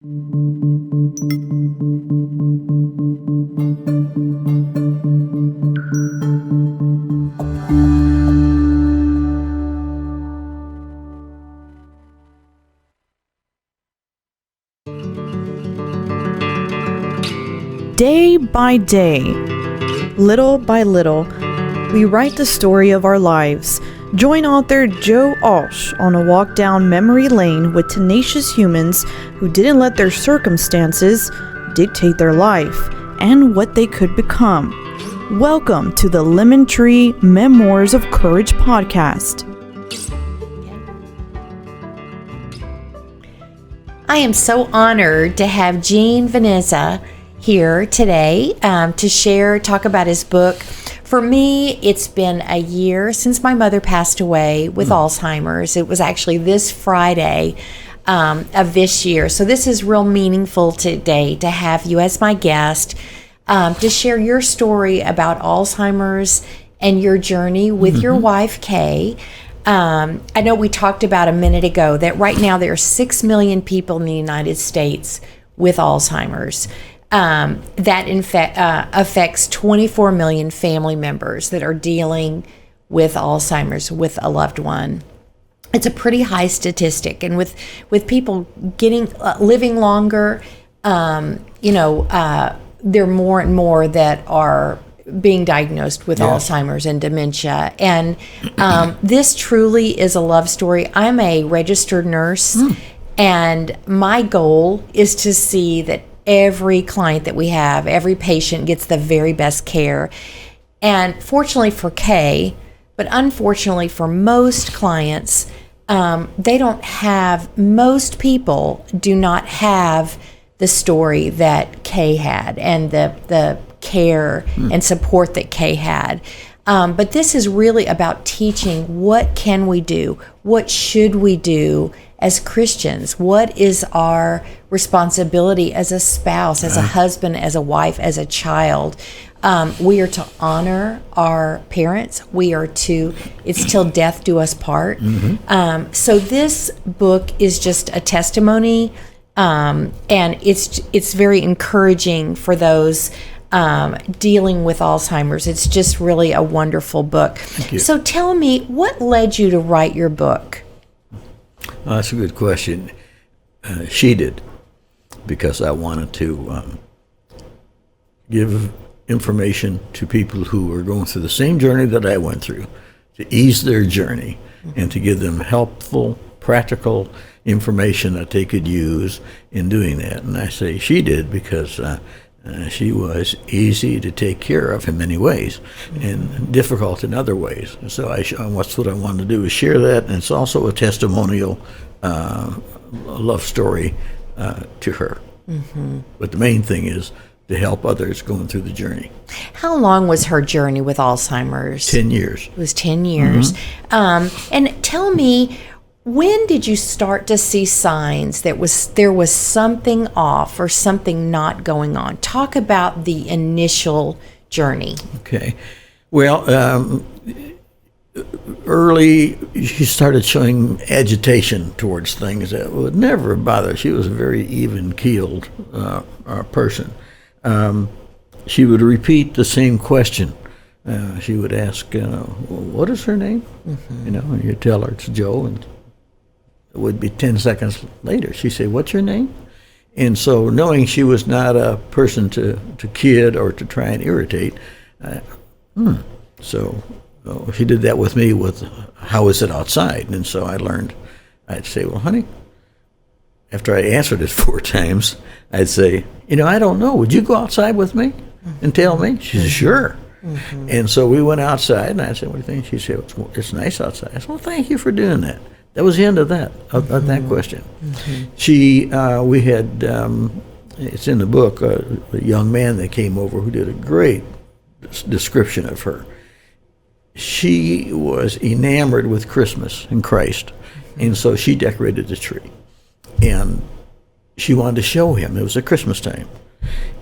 Day by day, little by little, we write the story of our lives. Join author Joe Alch on a walk down memory lane with tenacious humans who didn't let their circumstances dictate their life and what they could become. Welcome to the Lemon Tree Memoirs of Courage podcast. I am so honored to have Eugene Vezina here today to talk about his book. For me, it's been a year since my mother passed away with Alzheimer's. It was actually this Friday of this year. So this is real meaningful today to have you as my guest to share your story about Alzheimer's and your journey with your wife, Kay. I know we talked about a minute ago that right now there are 6 million people in the United States with Alzheimer's. That in fact affects 24 million family members that are dealing with Alzheimer's with a loved one. It's a pretty high statistic, and with people living longer, there are more and more that are being diagnosed with Alzheimer's and dementia. And this truly is a love story. I'm a registered nurse, and my goal is to see that every client that we have, every patient gets the very best care. And fortunately for Kay, but unfortunately for most clients, most people do not have the story that Kay had and the care and support that Kay had. But this is really about teaching what can we do? What should we do as Christians? What is our responsibility as a spouse, as a husband, as a wife, as a child? We are to honor our parents. It's till death do us part. So this book is just a testimony, and it's very encouraging for those dealing with Alzheimer's. It's just really a wonderful book. Thank you. So tell me, what led you to write your book? That's a good question. She did, because I wanted to give information to people who were going through the same journey that I went through, to ease their journey and to give them helpful, practical information that they could use in doing that. And I say she did because she was easy to take care of in many ways and difficult in other ways. So that's what I wanted to do, is share that. And it's also a testimonial love story to her. But the main thing is to help others going through the journey. How long was her journey with Alzheimer's? 10 years. It was 10 years. And tell me, when did you start to see signs that there was something off or something not going on? Talk about the initial journey. Okay. Well, early, she started showing agitation towards things that would never bother. She was a very even-keeled person. She would repeat the same question. She would ask, what is her name? And you tell her it's Joe, and it would be 10 seconds later. She'd say, what's your name? And so, knowing she was not a person to kid or to try and irritate, so she did that with me with, how is it outside? And so I learned, I'd say, well, honey, after I answered it 4 times, I'd say, I don't know. Would you go outside with me and tell me? She said, sure. And so we went outside, and I said, what do you think? She said, it's nice outside. I said, well, thank you for doing that. That was the end of that question. We had, it's in the book, a young man that came over who did a great description of her. She was enamored with Christmas and Christ, and so she decorated the tree. And she wanted to show him. It was at Christmas time.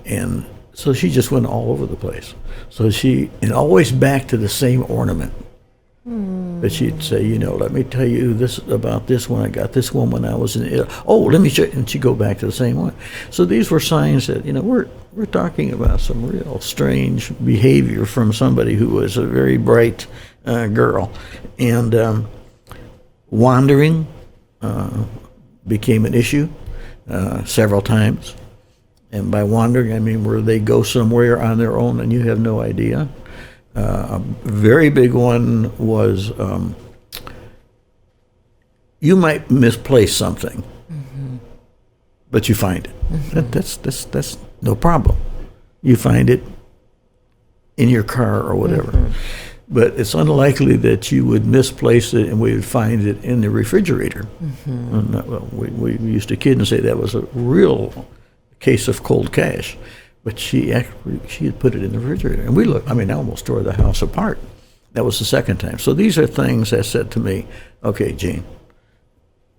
And so she just went all over the place. So and always back to the same ornament. But she'd say, let me tell you this about this one. I got this one when I was in. Oh, let me show you. And she'd go back to the same one. So these were signs that we're talking about some real strange behavior from somebody who was a very bright girl, and wandering became an issue several times. And by wandering, I mean where they go somewhere on their own and you have no idea. A very big one was you might misplace something, but you find it. That's no problem. You find it in your car or whatever. But it's unlikely that you would misplace it and we would find it in the refrigerator. And, we used to kid and say that was a real case of cold cash. But she had put it in the refrigerator. And I almost tore the house apart. That was the second time. So these are things that said to me, okay, Gene,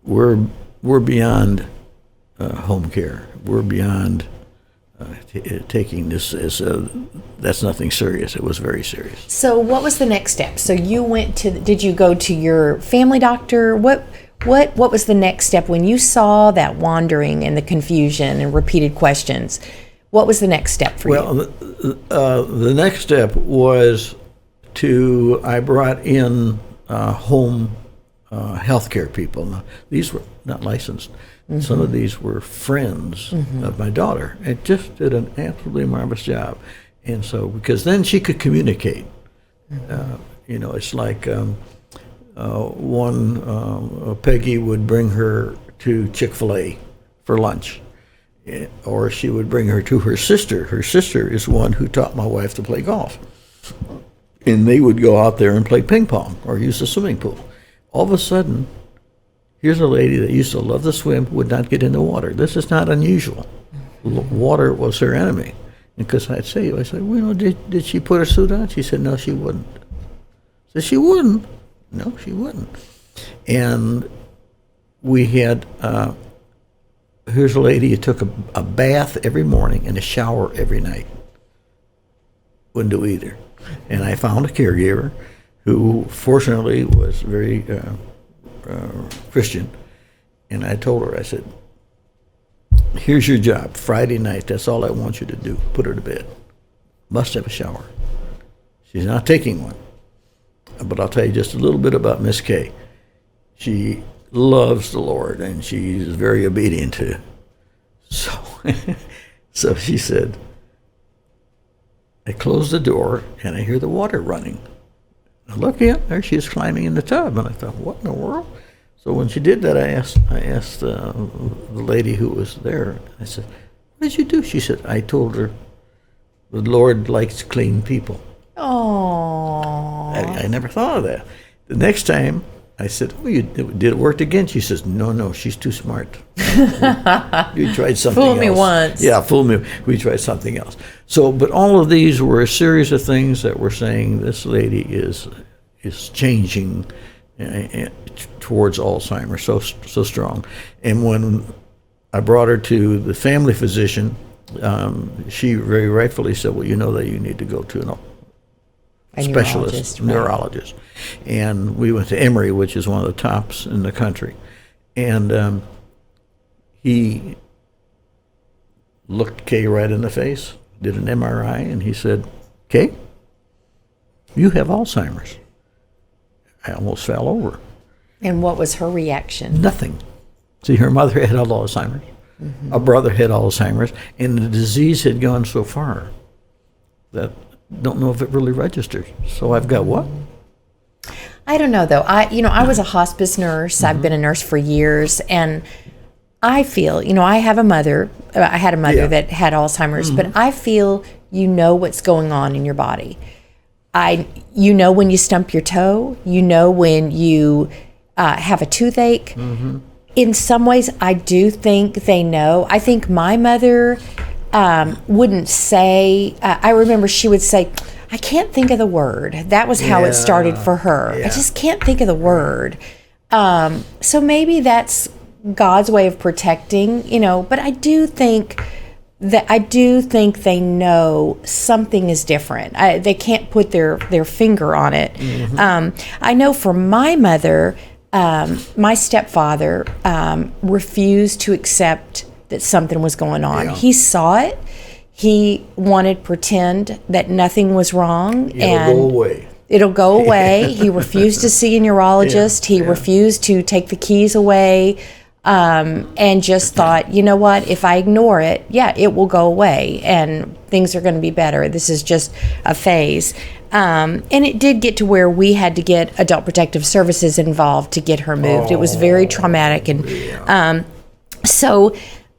we're beyond home care. We're beyond taking this as that's nothing serious. It was very serious. So what was the next step? So you did you go to your family doctor? What was the next step when you saw that wandering and the confusion and repeated questions? What was the next step for you? Well, the next step was I brought in home healthcare people. Now, these were not licensed. Some of these were friends of my daughter. It just did an absolutely marvelous job. And so, because then she could communicate. It's like Peggy would bring her to Chick-fil-A for lunch. Or she would bring her to her sister. Her sister is one who taught my wife to play golf. And they would go out there and play ping pong or use the swimming pool. All of a sudden, here's a lady that used to love to swim, would not get in the water. This is not unusual. Water was her enemy. Because I said, did she put her suit on? She said, no, she wouldn't. I said, she wouldn't? No, she wouldn't. And we had... here's a lady who took a bath every morning and a shower every night. Wouldn't do either. And I found a caregiver who, fortunately, was very Christian. And I told her, I said, here's your job. Friday night, that's all I want you to do. Put her to bed. Must have a shower. She's not taking one. But I'll tell you just a little bit about Miss Kay. She loves the Lord, and she's very obedient to it. So she said, I closed the door, and I hear the water running. I look in, there she is climbing in the tub, and I thought, what in the world? So when she did that, I asked the lady who was there, I said, what did you do? She said, I told her, the Lord likes clean people. Oh. I never thought of that. The next time, I said, did it work again? She says, no, she's too smart. You tried something else. Fool me once. Yeah, fool me. We tried something else. So, but all of these were a series of things that were saying this lady is changing towards Alzheimer's so strong. And when I brought her to the family physician, she very rightfully said, well, that you need to go to a specialist, neurologist. And we went to Emory, which is one of the tops in the country. And he looked Kay right in the face, did an MRI, and he said, Kay, you have Alzheimer's. I almost fell over. And what was her reaction? Nothing. See, her mother had Alzheimer's. A brother had Alzheimer's, and the disease had gone so far that don't know if it really registered. So I've got what? I don't know, though. I was a hospice nurse. I've been a nurse for years, and I feel, I have a mother. I had a mother that had Alzheimer's, but I feel what's going on in your body. When you stump your toe. When you have a toothache. In some ways, I do think they know. I think my mother wouldn't say, I remember she would say, I can't think of the word. That was how it started for her. I just can't think of the word. So maybe that's God's way of protecting, but I do think that I do think they know something is different. They can't put their finger on it. I know for my mother, my stepfather refused to accept that something was going on. Yeah. He saw it. He wanted to pretend that nothing was wrong. It'll go away. It'll go away. He refused to see a neurologist. He refused to take the keys away. And just thought, you know what, if I ignore it, it will go away and things are going to be better. This is just a phase. And it did get to where we had to get Adult Protective Services involved to get her moved. It was very traumatic. And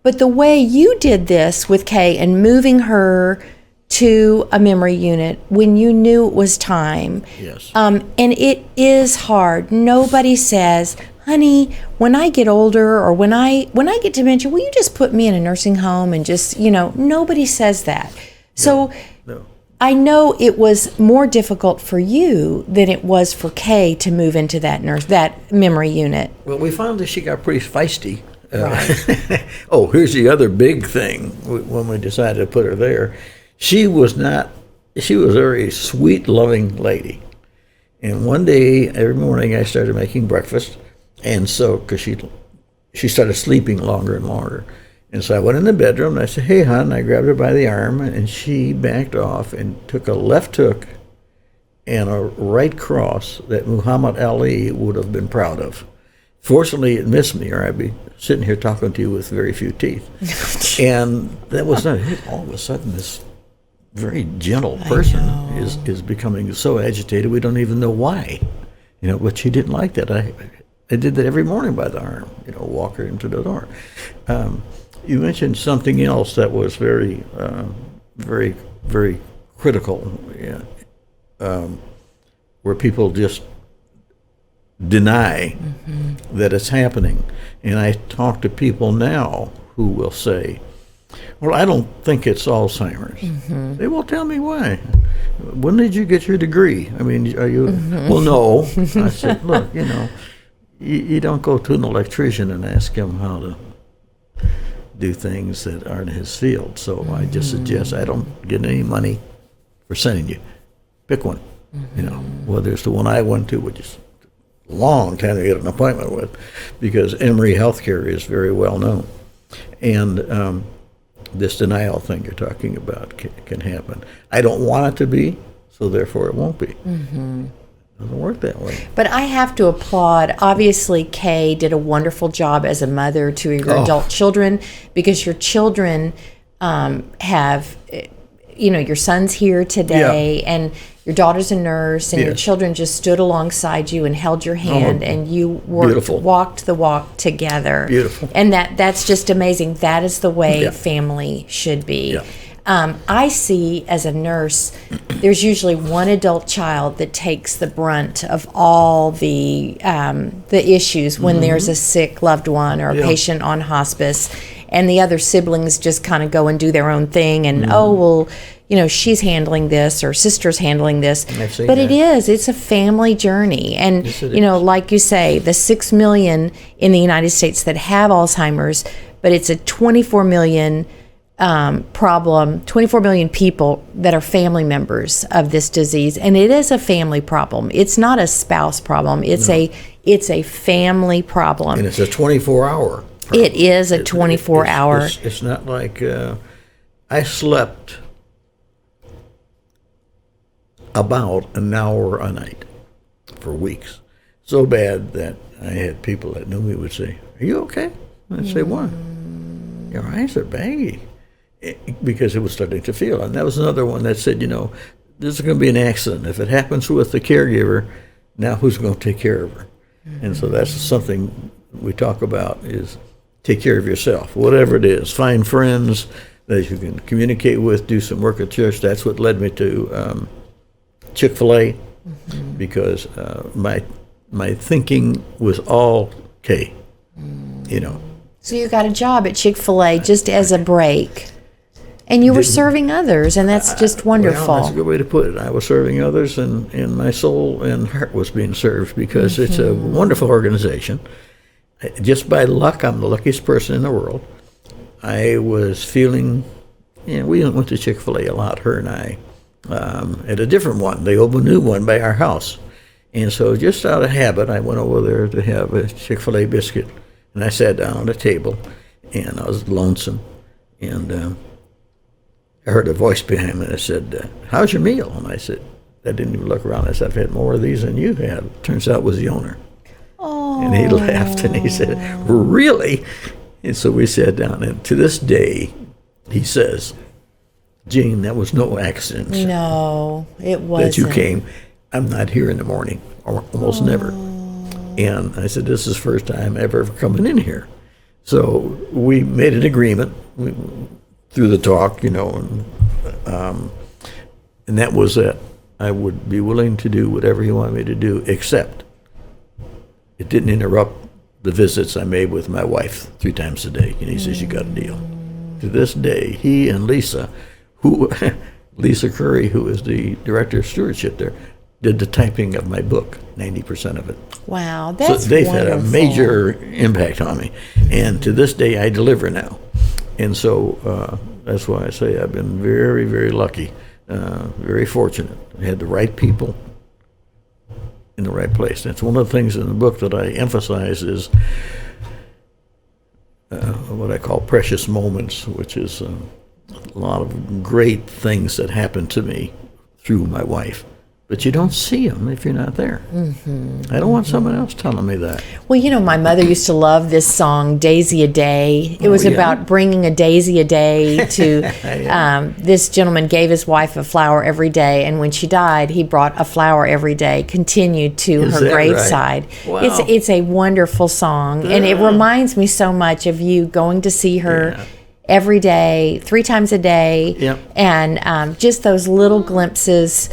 but the way you did this with Kay and moving her to a memory unit when you knew it was time. Yes. And it is hard. Nobody says, honey, when I get older or when I get dementia, will you just put me in a nursing home and just, nobody says that. So No. I know it was more difficult for you than it was for Kay to move into that memory unit. Well, we found that she got pretty feisty. Here's the other big thing when we decided to put her there. She was a very sweet, loving lady. And one day, every morning, I started making breakfast. And so, because she started sleeping longer and longer. And so I went in the bedroom and I said, hey, hon, I grabbed her by the arm and she backed off and took a left hook and a right cross that Muhammad Ali would have been proud of. Fortunately, it missed me, or I'd be sitting here talking to you with very few teeth. And that was not it. All of a sudden, this very gentle person is becoming so agitated we don't even know why. But she didn't like that. I did that every morning by the arm, walk her into the door. You mentioned something else that was very, very, very critical, where people just deny that it's happening. And I talk to people now who will say, well, I don't think it's Alzheimer's. They won't tell me why. When did you get your degree? I mean, are you, well, no. I said, look, you don't go to an electrician and ask him how to do things that aren't his field. So I just suggest I don't get any money for sending you. Pick one, whether it's the one I went to, which is a long time to get an appointment with, because Emory Healthcare is very well known. And this denial thing you're talking about can happen. I don't want it to be, so therefore it won't be. It doesn't work that way. But I have to applaud. Obviously, Kay did a wonderful job as a mother to your adult children, because your children have, your son's here today, and your daughter's a nurse, and your children just stood alongside you and held your hand, and you walked the walk together. Beautiful. And that's just amazing. That is the way family should be. Yeah. I see as a nurse, there's usually one adult child that takes the brunt of all the issues when there's a sick loved one or a patient on hospice, and the other siblings just kind of go and do their own thing, and she's handling this or sister's handling this. But it's a family journey, and like you say, the 6 million in the United States that have Alzheimer's, but it's a 24 million problem, 24 million people that are family members of this disease, and it is a family problem. It's not a spouse problem. It's a family problem. And it's a 24-hour problem. It is a 24-hour. It's not like I slept about an hour a night for weeks. So bad that I had people that knew me would say, "Are you okay?" I'd say, "What?" "Your eyes are baggy." Because it was starting to feel. And that was another one that said, this is going to be an accident. If it happens with the caregiver, now who's going to take care of her? And so that's something we talk about, is take care of yourself, whatever it is. Find friends that you can communicate with, do some work at church. That's what led me to Chick-fil-A, because my thinking was all K, So you got a job at Chick-fil-A just as a break. And you were serving others, and that's just wonderful. Well, that's a good way to put it. I was serving others, and my soul and heart was being served, because it's a wonderful organization. Just by luck, I'm the luckiest person in the world. I was feeling And we went to Chick-fil-A a lot, her and I, at a different one. They opened a new one by our house. And so just out of habit, I went over there to have a Chick-fil-A biscuit. And I sat down at a table, and I was lonesome. And I heard a voice behind me that said, how's your meal? And I said, I didn't even look around. I said, I've had more of these than you have. Turns out it was the owner. Oh. And he laughed, and he said, really? And so we sat down, and to this day, he says, Gene, that was no accident. No, it wasn't. That you came. I'm not here in the morning, or almost never. And I said, this is the first time ever coming in here. So we made an agreement through the talk, and that was that I would be willing to do whatever he wanted me to do, except it didn't interrupt the visits I made with my wife 3 times a day. And he says, you got a deal. To this day, he and Lisa, Lisa Curry, who is the director of stewardship there, did the typing of my book, 90% of it. Wow, that's So they've wonderful. had a major impact on me. And to this day, I deliver now. And so that's why I say I've been very, very lucky, very fortunate. I had the right people in the right place. That's one of the things in the book that I emphasize is what I call precious moments, which is a lot of great things that happened to me through my wife. But you don't see them if you're not there. I don't want someone else telling me that. Well, my mother used to love this song, Daisy a Day. It was about bringing a daisy a day to, this gentleman gave his wife a flower every day, and when she died, he brought a flower every day, continued to Is her that graveside. right? Wow. It's a wonderful song, and it reminds me so much of you going to see her every day, 3 times a day, and just those little glimpses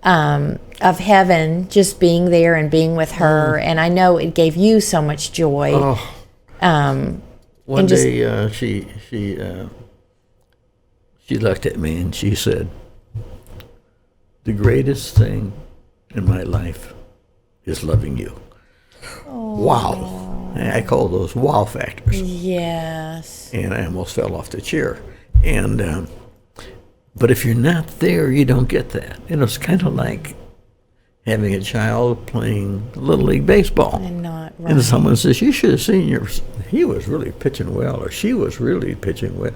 of heaven, just being there and being with her, and I know it gave you so much joy. One day she looked at me and she said, the greatest thing in my life is loving you. Wow. I call those wow factors. Yes. And I almost fell off the chair. And but if you're not there, you don't get that. It's kind of like having a child playing Little League Baseball. And not right. And someone says, you should have seen he was really pitching well, or she was really pitching well.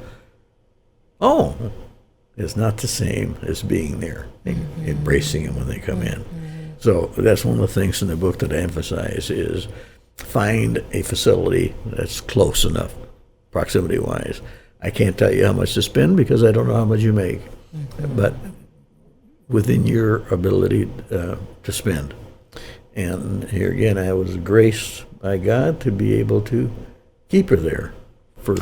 Oh, it's not the same as being there, embracing them when they come in. So that's one of the things in the book that I emphasize is find a facility that's close enough, proximity-wise. I can't tell you how much to spend because I don't know how much you make, but within your ability to spend. And here again, I was graced by God to be able to keep her there for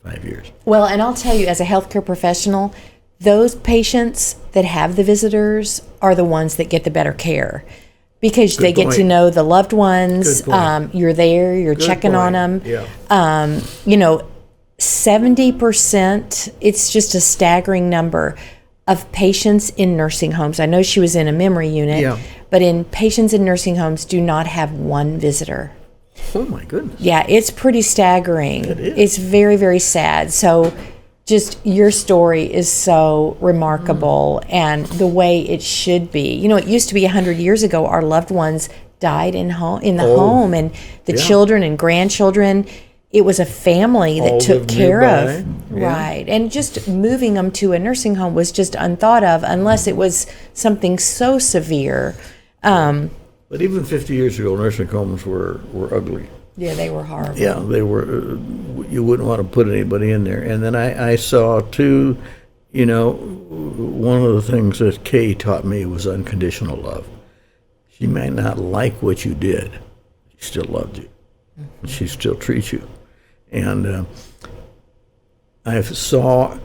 5 years. Well, and I'll tell you, as a healthcare professional, those patients that have the visitors are the ones that get the better care because they get to know the loved ones. You're there, you're checking on them. Yeah. 70%, it's just a staggering number of patients in nursing homes. I know she was in a memory unit, but in patients in nursing homes do not have one visitor. Oh my goodness. Yeah, it's pretty staggering. It is. It's very, very sad. So just your story is so remarkable and the way it should be. It used to be 100 years ago, our loved ones died in the home, and the children and grandchildren, it was a family that took care of. Right. And just moving them to a nursing home was just unthought of unless it was something so severe. But even 50 years ago, nursing homes were ugly. Yeah, they were horrible. Yeah, they were. You wouldn't want to put anybody in there. And then I saw, too, one of the things that Kay taught me was unconditional love. She might not like what you did. She still loved you. She still treats you. And I saw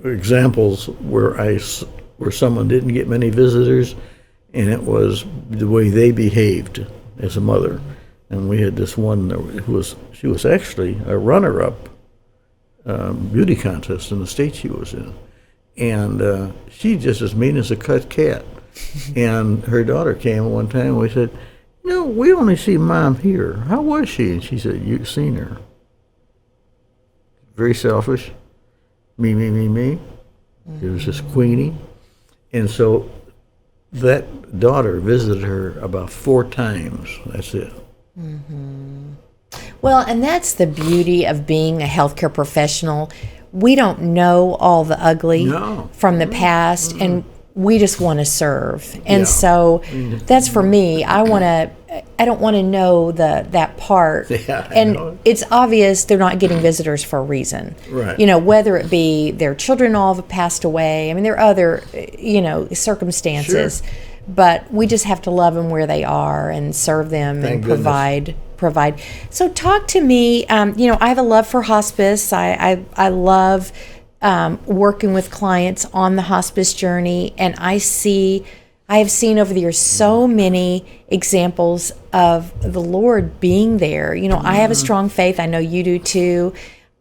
examples where someone didn't get many visitors, and it was the way they behaved as a mother. And we had this one she was actually a runner-up beauty contest in the state she was in, and she just as mean as a cut cat. And her daughter came one time, and we said, we only see Mom here. How was she? And she said, you've seen her. Very selfish. me, me, me, me. It was just Queenie. And so that daughter visited her about 4 times. That's it. Well, and that's the beauty of being a healthcare professional. We don't know all the ugly from the past, and we just want to serve. And so that's for me. I don't want to know that part. Yeah, and it's obvious they're not getting visitors for a reason. Right. Whether it be their children all have passed away. I mean, there are other, circumstances. Sure. But we just have to love them where they are and serve them and provide. So talk to me. I have a love for hospice. I love working with clients on the hospice journey, and I have seen over the years so many examples of the Lord being there. I have a strong faith. I know you do too.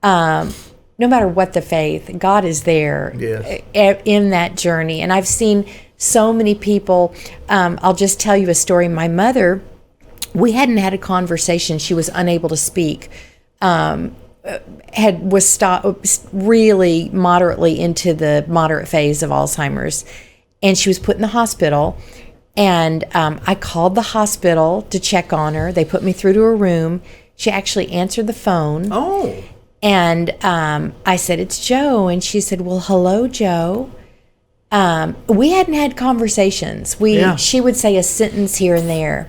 No matter what the faith, God is there in that journey. And I've seen so many people. I'll just tell you a story. My mother, we hadn't had a conversation. She was unable to speak. Was stopped really moderately into the moderate phase of Alzheimer's, and she was put in the hospital. And I called the hospital to check on her. They put me through to her room. She actually answered the phone. Oh. And I said, "It's Joe," and she said, "Well, hello, Joe." We hadn't had conversations. She would say a sentence here and there.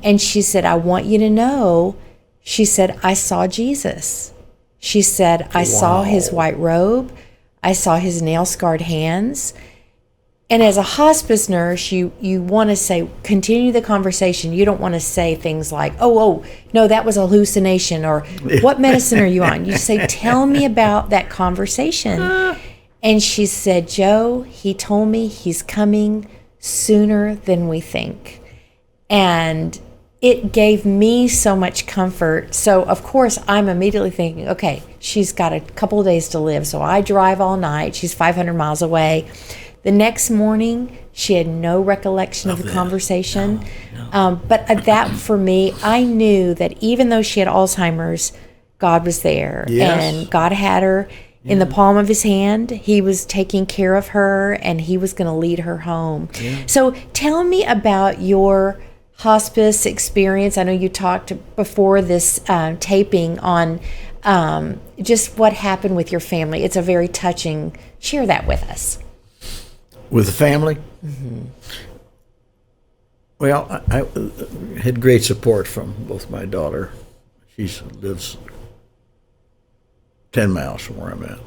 And she said, "I want you to know," she said, "I saw Jesus." She said, "I saw his white robe. I saw his nail-scarred hands." And as a hospice nurse, you want to say, continue the conversation. You don't want to say things like, oh, no, that was a hallucination, or what medicine are you on? You say, tell me about that conversation. And she said, "Joe, he told me he's coming sooner than we think." And it gave me so much comfort. So, of course, I'm immediately thinking, okay, she's got a couple of days to live. So I drive all night. She's 500 miles away. The next morning, she had no recollection of the conversation. No. But that, for me, I knew that even though she had Alzheimer's, God was there. Yes. And God had her in the palm of his hand. He was taking care of her, and he was going to lead her home. Yeah. So tell me about your hospice experience. I know you talked before this taping on just what happened with your family. It's a very touching. Share that with us. With the family? Well, I had great support from both my daughter. She lives 10 miles from where I'm at.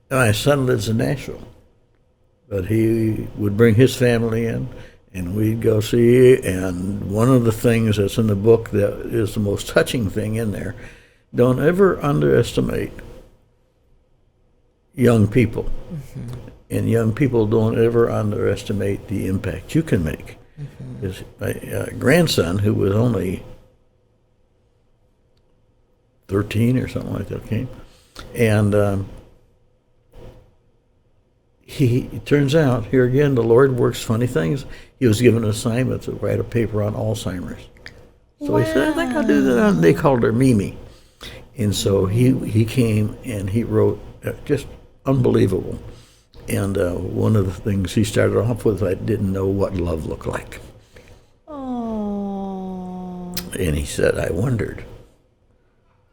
And my son lives in Nashville. But he would bring his family in, and we'd go see. And one of the things that's in the book that is the most touching thing in there, don't ever underestimate young people. And young people don't ever underestimate the impact you can make. His grandson, who was only 13 or something like that, came. And he turns out, here again, the Lord works funny things. He was given an assignment to write a paper on Alzheimer's. So he said, I think I'll do that. They called her Mimi. And so he came and he wrote, just unbelievable. And one of the things he started off with, I didn't know what love looked like. Oh. And he said, I wondered,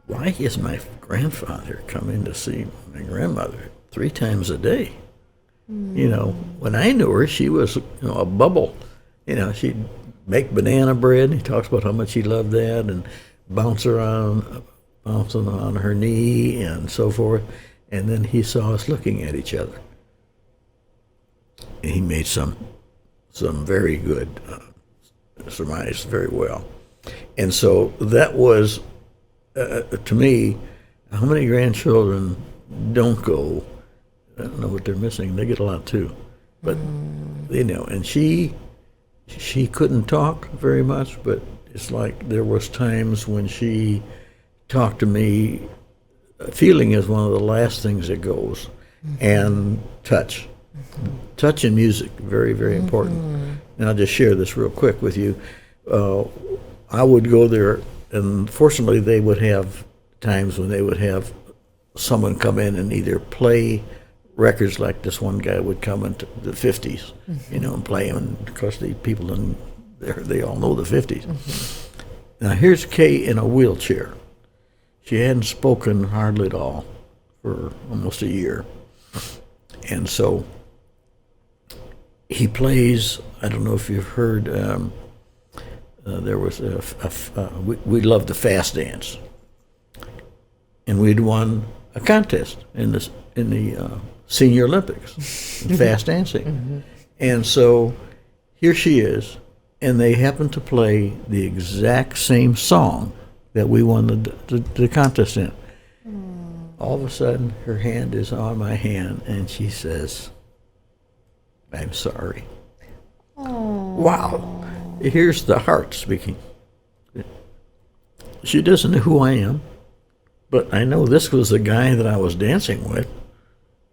why is my grandfather coming to see my grandmother 3 times a day? You know, when I knew her, she was a bubble. You know, she'd make banana bread. He talks about how much he loved that, and bouncing on her knee and so forth. And then he saw us looking at each other. He made some very good surmise very well. And so that was, to me, how many grandchildren don't go? I don't know what they're missing. They get a lot too. But, and she couldn't talk very much, but it's like there was times when she talked to me. Feeling is one of the last things that goes. And touch. Touch and music, very, very important. And I'll just share this real quick with you. I would go there, and fortunately they would have times when they would have someone come in and either play records like this one guy would come into the 50s, and play them. And of course, the people in there, they all know the 50s. Now, here's Kay in a wheelchair. She hadn't spoken hardly at all for almost a year. And so he plays, I don't know if you've heard, there was we loved the fast dance. And we'd won a contest in the Senior Olympics in fast dancing. And so here she is, and they happened to play the exact same song that we won the contest in. All of a sudden, her hand is on my hand, and she says, "I'm sorry." Aww. Wow. Here's the heart speaking. She doesn't know who I am, but I know this was the guy that I was dancing with,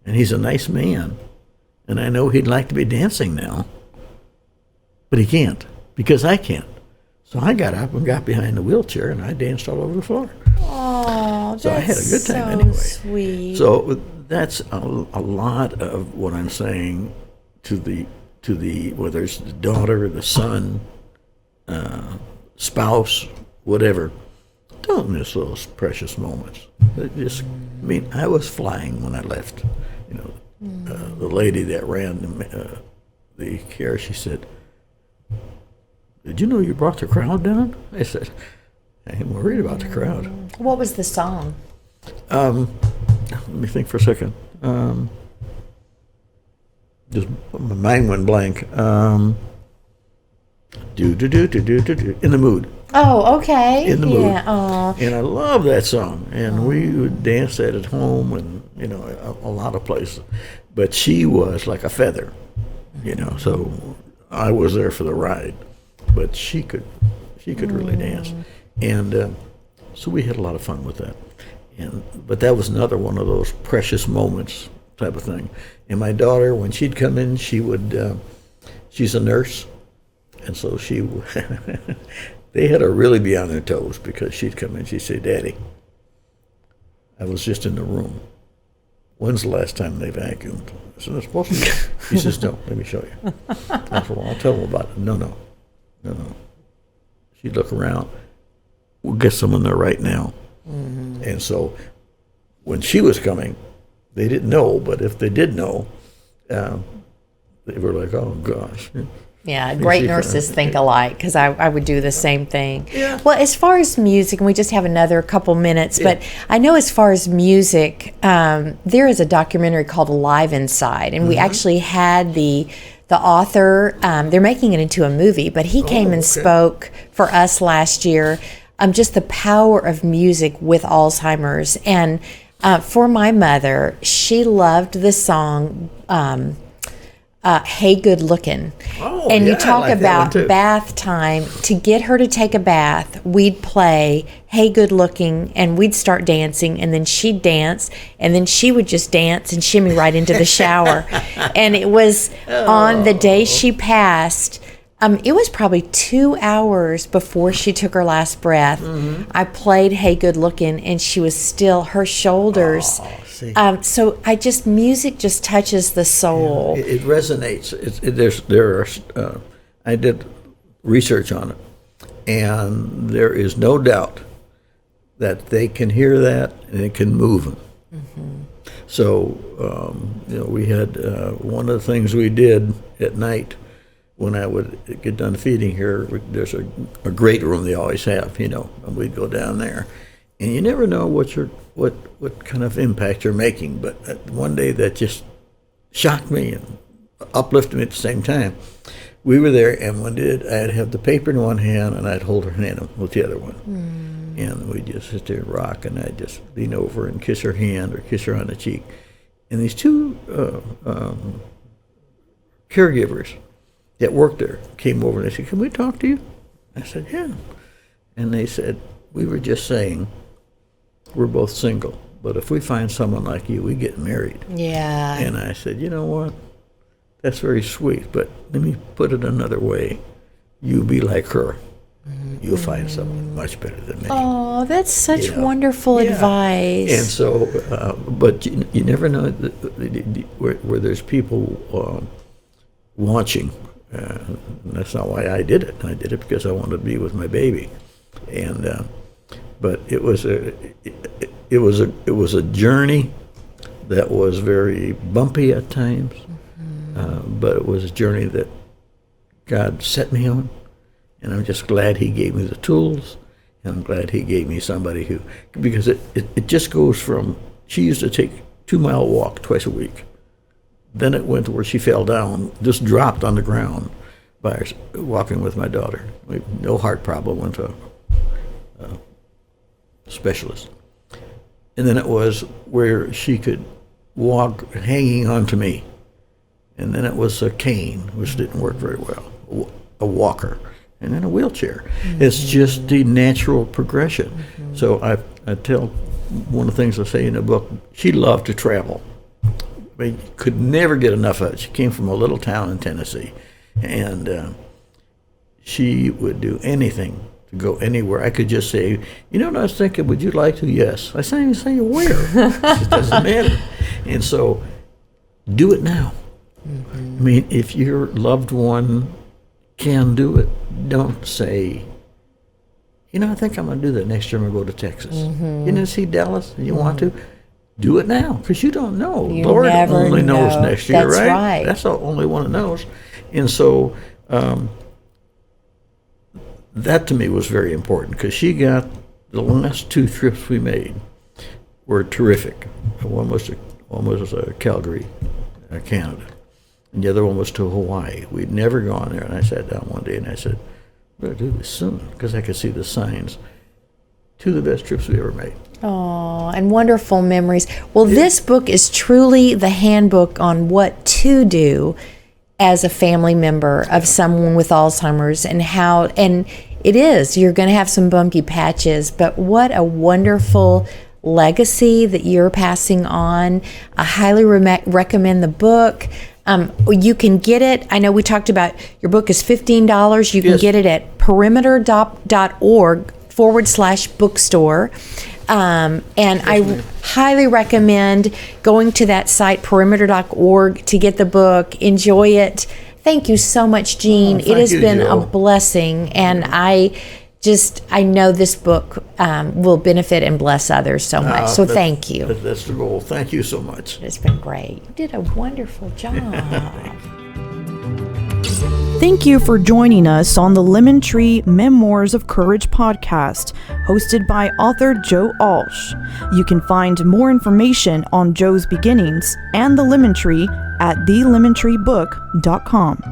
and he's a nice man, and I know he'd like to be dancing now, but he can't, because I can't. So I got up and got behind the wheelchair, and I danced all over the floor. Oh, so I had a good time so anyway. Sweet. So that's a lot of what I'm saying to the whether it's the daughter, the son, spouse, whatever. Don't miss those precious moments. I was flying when I left. The lady that ran the care, she said, "Did you know you brought the crowd down?" I said, "I ain't worried about the crowd." What was the song? Let me think for a second. Just my mind went blank. In the mood. Oh, okay. In the mood. Yeah. Oh. And I love that song. And we would dance that at home and a lot of places. But she was like a feather, So I was there for the ride. But she could really dance. And so we had a lot of fun with that. But that was another one of those precious moments type of thing. And my daughter, when she'd come in, she would, she's a nurse, and so they had to really be on their toes, because she'd come in, she'd say, "Daddy, I was just in the room. When's the last time they vacuumed?" I said, "They're supposed to." She says, "No, let me show you." I said, "Well, I'll tell them about it." No. She'd look around. "We'll get someone there right now." And so when she was coming, they didn't know, but if they did know, they were like, "Oh, gosh." Yeah, great nurses think alike, because I would do the same thing. Yeah. Well, as far as music, and we just have another couple minutes, but I know as far as music, there is a documentary called Live Inside, and we actually had the author, they're making it into a movie, but he came and spoke for us last year, just the power of music with Alzheimer's. And for my mother, she loved the song "Hey Good Lookin'." And you talk like about bath time. To get her to take a bath, we'd play "Hey Good Looking," and we'd start dancing, and then she'd dance, and then she would just dance and shimmy right into the shower. And it was on the day she passed. It was probably 2 hours before she took her last breath. I played "Hey Good Lookin'," and she was still, her shoulders. So music just touches the soul. Yeah, it resonates. I did research on it, and there is no doubt that they can hear that and it can move them. So, we had one of the things we did at night when I would get done feeding here. There's a great room they always have, and we'd go down there, and you never know what kind of impact you're making. But one day that just shocked me and uplifted me at the same time. We were there, and I'd have the paper in one hand, and I'd hold her hand with the other one. And we'd just sit there and rock, and I'd just lean over and kiss her hand or kiss her on the cheek. And these two caregivers that worked there came over, and they said, "Can we talk to you?" I said, "Yeah." And they said, "We were just saying, we're both single, but if we find someone like you, we get married." Yeah. And I said, "You know what? That's very sweet, but let me put it another way. You be like her, you'll find someone much better than me. Oh, that's such You know? wonderful Yeah. advice. And so, but you never know where there's people watching. And that's not why I did it. I did it because I wanted to be with my baby. And but it was a journey that was very bumpy at times. But it was a journey that God set me on, and I'm just glad He gave me the tools, and I'm glad He gave me somebody who, because it just goes from, she used to take 2-mile walk twice a week. Then it went to where she fell down, just dropped on the ground by walking with my daughter. No heart problem, went to a specialist. And then it was where she could walk hanging onto me. And then it was a cane, which didn't work very well, a walker, and then a wheelchair. It's just the natural progression. So I tell, one of the things I say in the book, she loved to travel. I mean, could never get enough of it. She came from a little town in Tennessee, and she would do anything to go anywhere. I could just say, you know what I was thinking, would you like to? Yes. I didn't say where. It doesn't matter. And so do it now. I mean, if your loved one can do it, don't say, you know, I think I'm going to do that next year. I'm going to go to Texas. You know, see Dallas, and you want to? Do it now, because you don't know. You Lord never only knows know. next year, That's right? right. That's the only one that knows. And so that to me was very important, because she got the last 2 trips we made were terrific. One was to Calgary, Canada, and the other one was to Hawaii. We'd never gone there, and I sat down one day and I said, we're going to do this soon, because I could see the signs. 2 of the best trips we ever made. Oh, and wonderful memories. Well, this book is truly the handbook on what to do as a family member of someone with Alzheimer's, and how, and it is, you're going to have some bumpy patches, but what a wonderful legacy that you're passing on. I highly recommend the book. You can get it. I know we talked about your book is $15. You can Yes. get it at perimeter.org/bookstore. And I highly recommend going to that site, perimeter.org, to get the book. Enjoy it. Thank you so much, Gene. Thank it has you, been Jill. a blessing, and I know this book will benefit and bless others so much. So thank you. That's the goal. Thank you so much. It's been great. You did a wonderful job. Thank you for joining us on the Lemon Tree Memoirs of Courage podcast, hosted by author Joe Alch. You can find more information on Joe's beginnings and the Lemon Tree at thelemontreebook.com.